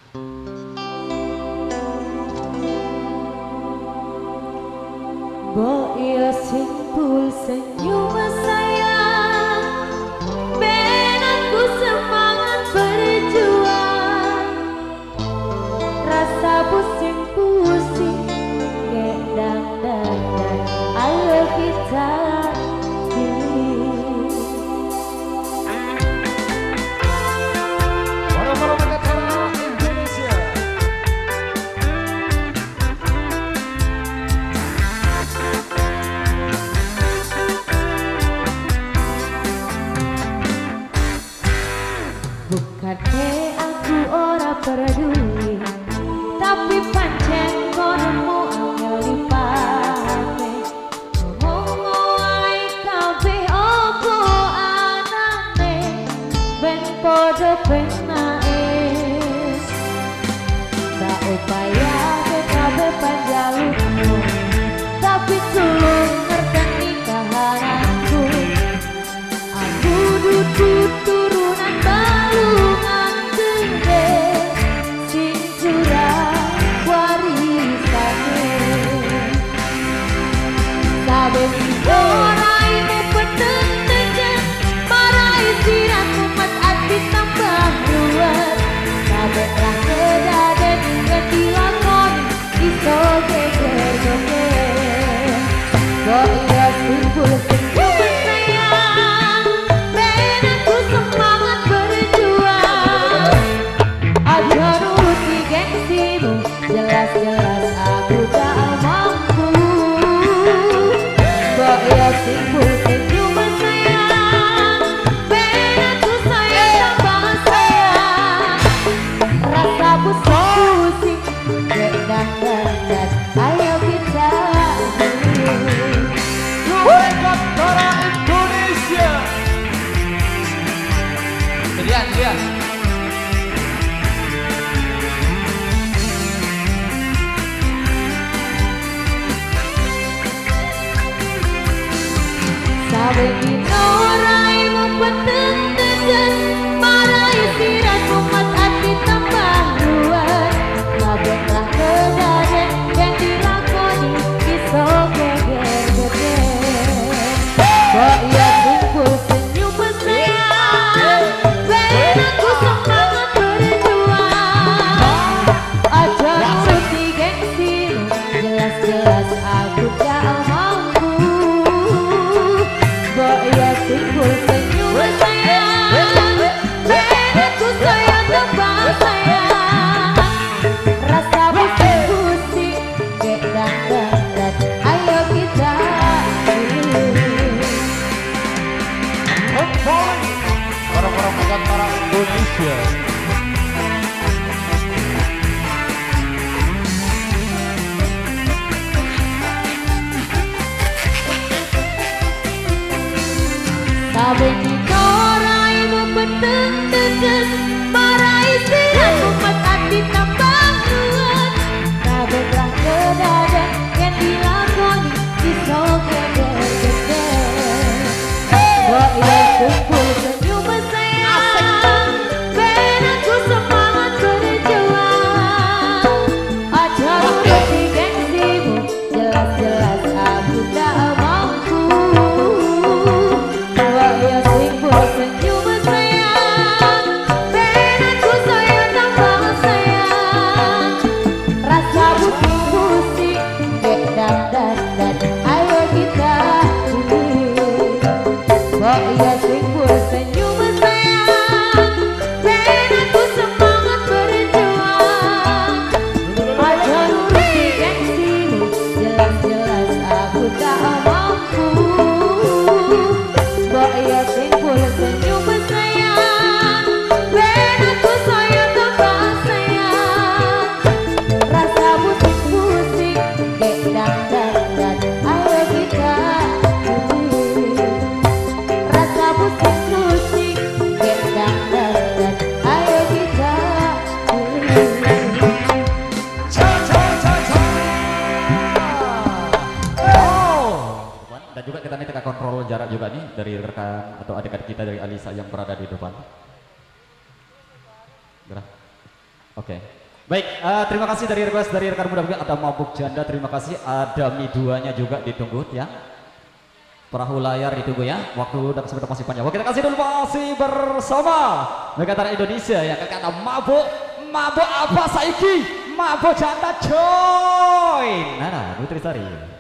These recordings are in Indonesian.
Mbok iya simpul senyum sayang, ben aku semangat berjuang. Rasa pusing-pusing gedang dandan, ayo kita pilih. Para pendengar Indonesia. Bukannya aku ora peduli, tapi pancen konomu angel dipahami. Ngomong wae kabeh opo anane, ben podo penake. Tak upaya ke kabeh panjalukmu, tapi tulung ngerteni kahananku. Aku duduk turunan balungan gede, sing curang warisane. Saben oraimu peteng tejen, marai sirat umat ati tambah ruwet. Saben rah kedaden yang dilakoni iso geger-geger. Kok iya simpul senyum sayang, ben aku semangat berjuang. Aja nuruti gengsimu, jelas-jelas aku tak mampu. Kok iya simpul senyum sayang, ben aku sayang tambah sayang. Rasa pusing-pusing gedang dandan, ayo kita Para Indonesia. Sedian. saben dino raimu peteng tejen, marai sirat umat ati tambah ruwet. Saben rah kedaden yang dilakoni iso geger-geger. Kok iya simpul senyum sayang, ben aku semangat berjuang. Aja nuruti gengsimu, jelas-jelas aku tak mampu. Kok iya simpul senyum sayang, ben aku sayang tambah sayang. Rasa pusing-pusing gedang dandan, ayo kita pilih. Para pendengar Indonesia. Saben dino raimu peteng tejen, marai sirat umat ati tambah ruwet. Saben rah kedaden yang dilakoni iso geger-geger. Kok iya simpul senyum sayang, ben aku semangat berjuang. Aja nuruti gengsimu, jelas-jelas aku tak mampu. Kok iya simpul senyum sayang, ben aku sayang tambah sayang. Rasa pusing-pusing gedang dandan, ayo kita pilih. Kok iya simpul senyum sayang, ben aku semangat berjuang. Aja nuruti gengsimu, jelas-jelas aku tak mampu. Kok iya simpul senyum sayang, ben aku sayang tambah sayang. Rasa pusing-pusing gedang dandan, ayo kita pilih. Rasa pusing-pusing gedang dandan, ayo kita pilih. Dan juga kita nih tengah kontrol jarak juga nih dari rekan atau adik-adik kita dari Alisa yang berada di depan. Gerah. Oke. Baik, terima kasih dari request dari rekan muda. Ada Mabuk Janda, terima kasih. Ada Mi 2-nya juga ditunggu ya. Perahu layar ditunggu ya. Waktu udah masih panjang. Oke, kita kasih dulu masih bersama Megantara Indonesia ya. Kata mabuk apa saiki? Mabuk Janda join. Nah, Nutrisari.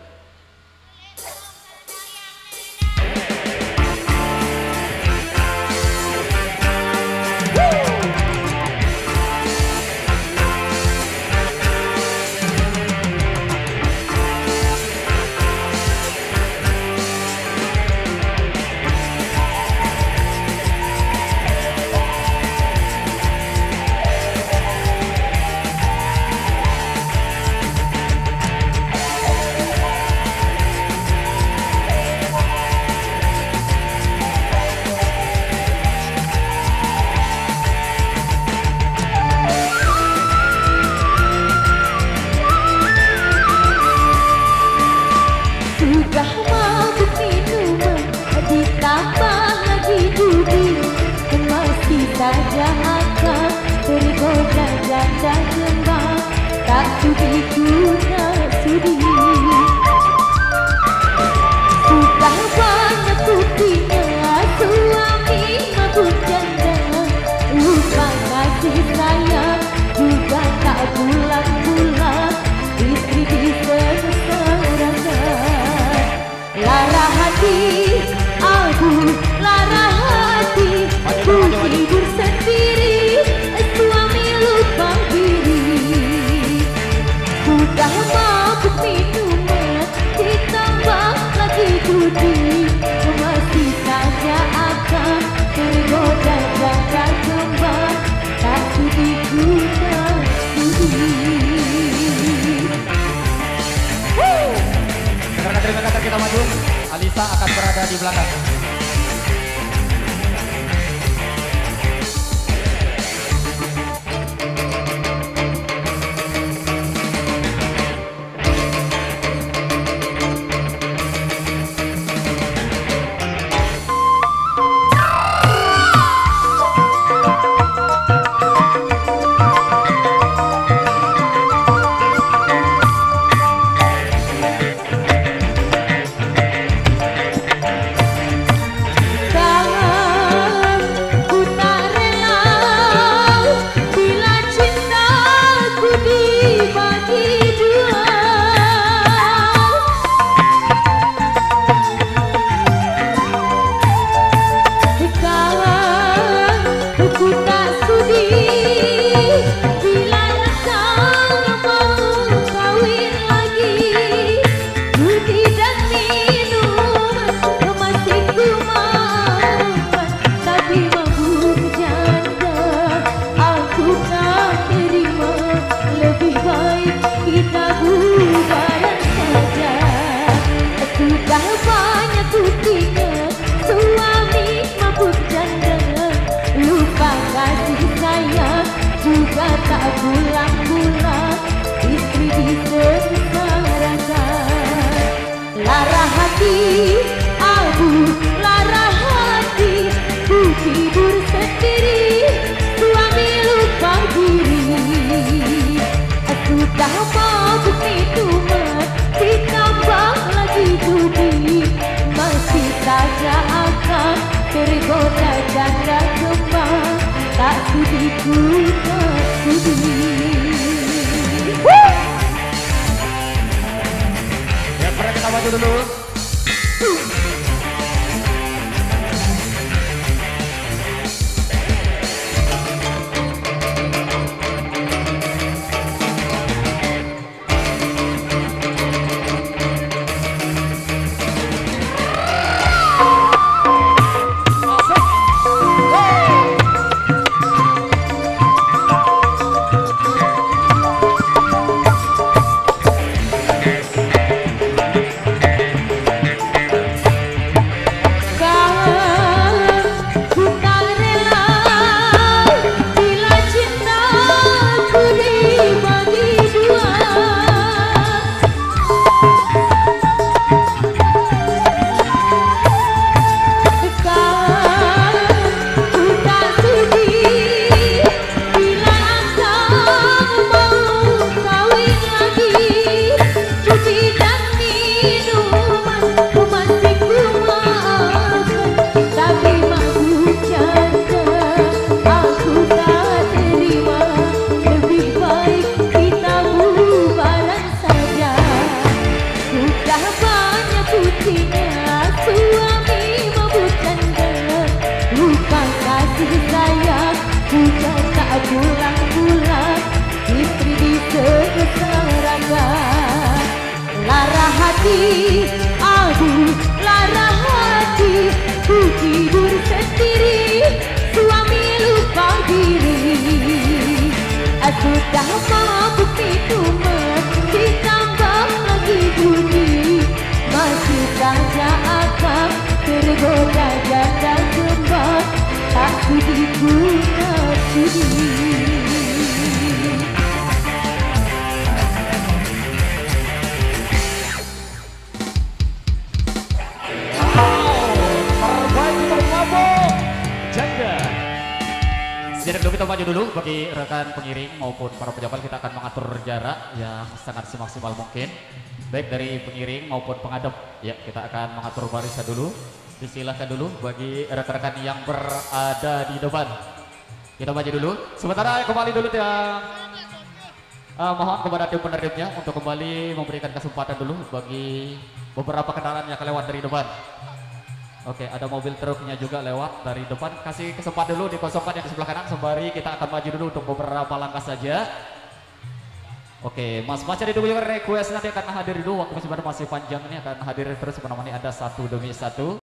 Saja akan tergoda janda kembang, tak sudi guna sudi. Sudah banyak buktinya suami mabuk janda, lupa kasih sayang juga tak pulang-pulang, istri disengsarakan. Lara hati, aku lara hati, ku tidur sendiri, suami lupa diri. Sudah mabuk minuman, ditambah lagi judi, masih saja akan tergoda janda kembang, tak sudi guna sudi. Terima kasih, kita maju. Alisa akan berada di belakang. Pulang-pulang, istri disengsarakan. Lara hati, aku lara hati, ku tidur sendiri, suami lupa diri. Sudah mabuk minuman, ditambah lagi judi, masih saja akan tergoda janda kembang, tak sudi guna sudi. Ya, mari kita maju dulu. Sudah mabuk minuman ditambah lagi bunyi, masih saja akan tergoda janda kembar, tak sudi guna sudi. Jadi dulu kita maju dulu bagi rekan pengiring maupun para pejabat, kita akan mengatur jarak yang sangat semaksimal mungkin. Baik dari pengiring maupun pengadep, ya kita akan mengatur barisan dulu. Disilahkan dulu bagi rekan-rekan yang berada di depan. Kita maju dulu. Sementara kembali dulu yang mohon kepada tim peneribnya untuk kembali memberikan kesempatan dulu bagi beberapa kendaraan yang kelewat dari depan. Oke, ada mobil truknya juga lewat dari depan. Kasih kesempatan dulu dikosongkan yang di sebelah kanan sembari kita akan maju dulu untuk beberapa langkah saja. Oke, Mas Maca ditunggu juga request nanti akan hadir dulu, waktu masih panjang ini akan hadir terus menemani Anda satu demi satu.